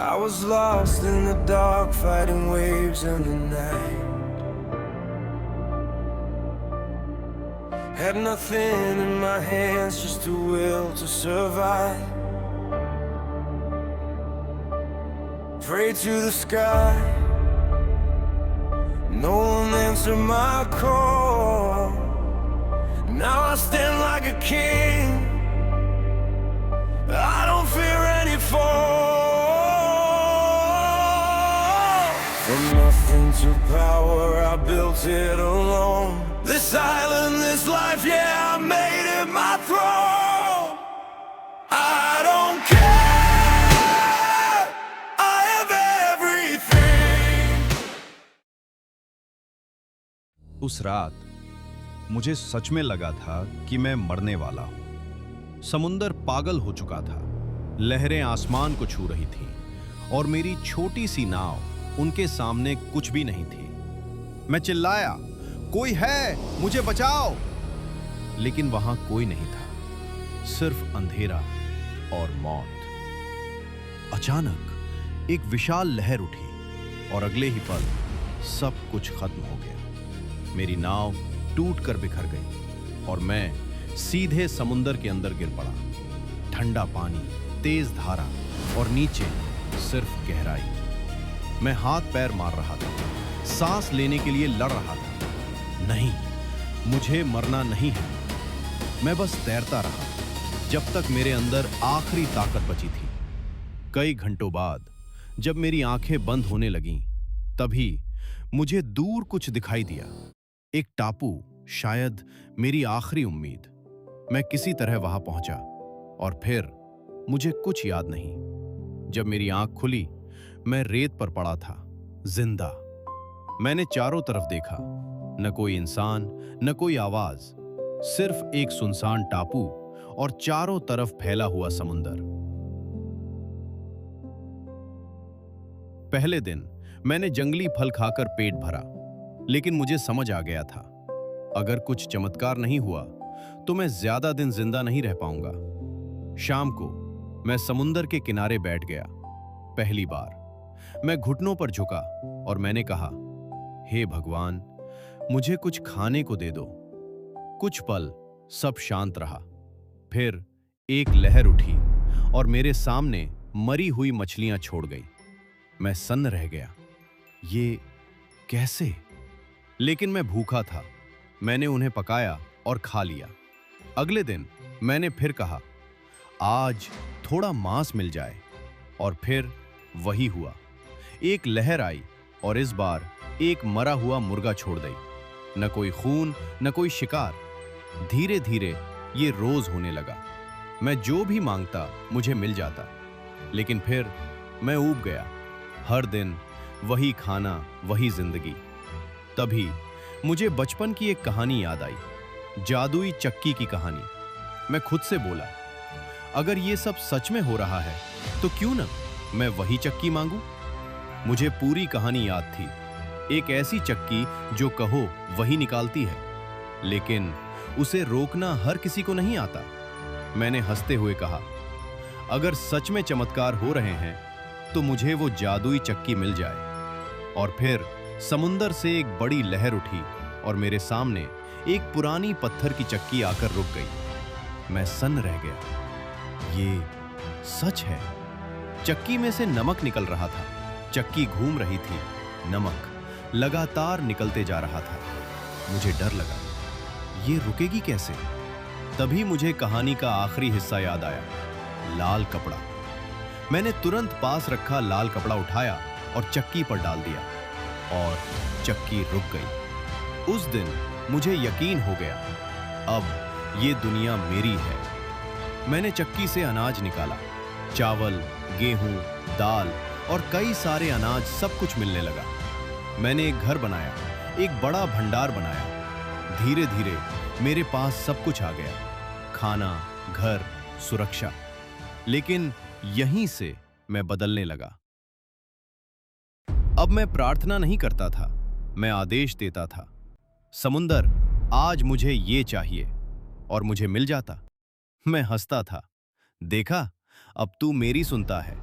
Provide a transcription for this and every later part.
I was lost in the dark, fighting waves in the night. Had nothing in my hands, just a will to survive. Prayed to the sky, no one answered my call. Now I stand like a king, I don't fear any fall. From nothing to power, I built it alone. This island, this life, yeah, I made it my throne. I don't care, I have everything. उस रात मुझे सच में लगा था कि मैं मरने वाला हूं। समुंदर पागल हो चुका था, लहरें आसमान को छू रही थीं और मेरी छोटी सी नाव उनके सामने कुछ भी नहीं थी। मैं चिल्लाया, कोई है, मुझे बचाओ! लेकिन वहां कोई नहीं था, सिर्फ अंधेरा और मौत। अचानक एक विशाल लहर उठी और अगले ही पल सब कुछ खत्म हो गया। मेरी नाव टूटकर बिखर गई और मैं सीधे समुंदर के अंदर गिर पड़ा। ठंडा पानी, तेज धारा और नीचे सिर्फ गहराई। मैं हाथ पैर मार रहा था, सांस लेने के लिए लड़ रहा था। नहीं, मुझे मरना नहीं है। मैं बस तैरता रहा जब तक मेरे अंदर आखिरी ताकत बची थी। कई घंटों बाद जब मेरी आंखें बंद होने लगीं, तभी मुझे दूर कुछ दिखाई दिया। एक टापू, शायद मेरी आखिरी उम्मीद। मैं किसी तरह वहां पहुंचा और फिर मुझे कुछ याद नहीं। जब मेरी आंख खुली, मैं रेत पर पड़ा था, जिंदा। मैंने चारों तरफ देखा, न कोई इंसान, न कोई आवाज, सिर्फ एक सुनसान टापू और चारों तरफ फैला हुआ समुंदर। पहले दिन मैंने जंगली फल खाकर पेट भरा, लेकिन मुझे समझ आ गया था, अगर कुछ चमत्कार नहीं हुआ तो मैं ज्यादा दिन जिंदा नहीं रह पाऊंगा। शाम को मैं समुंदर के किनारे बैठ गया। पहली बार मैं घुटनों पर झुका और मैंने कहा, हे भगवान, मुझे कुछ खाने को दे दो। कुछ पल सब शांत रहा। फिर एक लहर उठी और मेरे सामने मरी हुई मछलियां छोड़ गई। मैं सन्न रह गया। ये कैसे? लेकिन मैं भूखा था। मैंने उन्हें पकाया और खा लिया। अगले दिन मैंने फिर कहा, आज थोड़ा मांस मिल जाए। और फिर वही हुआ। एक लहर आई और इस बार एक मरा हुआ मुर्गा छोड़ गई। न कोई खून, न कोई शिकार। धीरे धीरे ये रोज होने लगा। मैं जो भी मांगता मुझे मिल जाता, लेकिन फिर मैं ऊब गया। हर दिन वही खाना, वही जिंदगी। तभी मुझे बचपन की एक कहानी याद आई, जादुई चक्की की कहानी। मैं खुद से बोला, अगर ये सब सच में हो रहा है तो क्यों ना मैं वही चक्की मांगू। मुझे पूरी कहानी याद थी। एक ऐसी चक्की जो कहो वही निकालती है, लेकिन उसे रोकना हर किसी को नहीं आता। मैंने हंसते हुए कहा, अगर सच में चमत्कार हो रहे हैं तो मुझे वो जादुई चक्की मिल जाए। और फिर समुंदर से एक बड़ी लहर उठी और मेरे सामने एक पुरानी पत्थर की चक्की आकर रुक गई। मैं सन्न रह गया। ये सच है। चक्की में से नमक निकल रहा था। चक्की घूम रही थी। नमक लगातार निकलते जा रहा था। मुझे डर लगा, ये रुकेगी कैसे? तभी मुझे कहानी का आखिरी हिस्सा याद आया, लाल कपड़ा। मैंने तुरंत पास रखा लाल कपड़ा उठाया और चक्की पर डाल दिया और चक्की रुक गई। उस दिन मुझे यकीन हो गया, अब ये दुनिया मेरी है। मैंने चक्की से अनाज निकाला। चावल, गेहूं, दाल और कई सारे अनाज, सब कुछ मिलने लगा। मैंने एक घर बनाया, एक बड़ा भंडार बनाया। धीरे धीरे मेरे पास सब कुछ आ गया, खाना, घर, सुरक्षा। लेकिन यहीं से मैं बदलने लगा। अब मैं प्रार्थना नहीं करता था, मैं आदेश देता था। समुंदर, आज मुझे ये चाहिए, और मुझे मिल जाता। मैं हंसता था, देखा, अब तू मेरी सुनता है।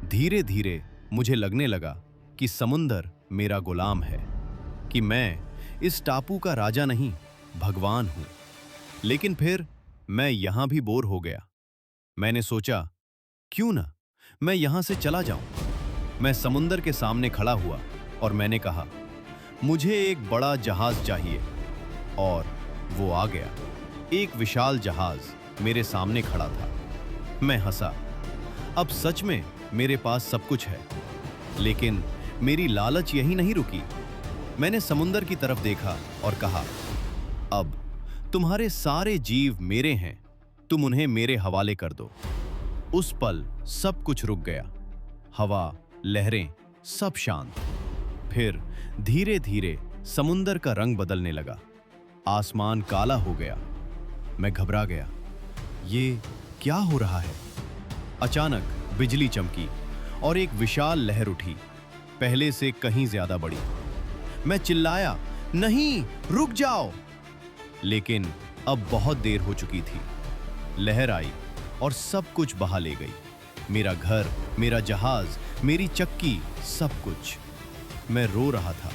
धीरे धीरे मुझे लगने लगा कि समुंदर मेरा गुलाम है, कि मैं इस टापू का राजा नहीं, भगवान हूं। लेकिन फिर मैं यहां भी बोर हो गया। मैंने सोचा, क्यों ना मैं यहां से चला जाऊं। मैं समुंदर के सामने खड़ा हुआ और मैंने कहा, मुझे एक बड़ा जहाज चाहिए। और वो आ गया। एक विशाल जहाज मेरे सामने खड़ा था। मैं हंसा। अब सच में मेरे पास सब कुछ है। लेकिन मेरी लालच यही नहीं रुकी। मैंने समुंदर की तरफ देखा और कहा, अब तुम्हारे सारे जीव मेरे हैं, तुम उन्हें मेरे हवाले कर दो। उस पल सब कुछ रुक गया। हवा, लहरें, सब शांत। फिर धीरे धीरे समुंदर का रंग बदलने लगा। आसमान काला हो गया। मैं घबरा गया। ये क्या हो रहा है? अचानक बिजली चमकी और एक विशाल लहर उठी, पहले से कहीं ज्यादा बड़ी। मैं चिल्लाया, नहीं, रुक जाओ। लेकिन अब बहुत देर हो चुकी थी। लहर आई और सब कुछ बहा ले गई। मेरा घर, मेरा जहाज, मेरी चक्की, सब कुछ। मैं रो रहा था,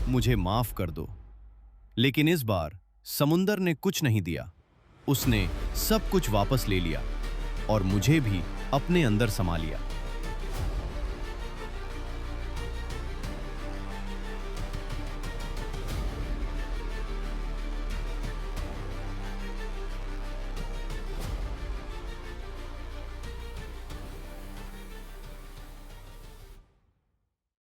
मुझे माफ कर दो। लेकिन इस बार समुंदर ने कुछ नहीं दिया। उसने सब कुछ वापस ले लिया और मुझे भी अपने अंदर समा लिया।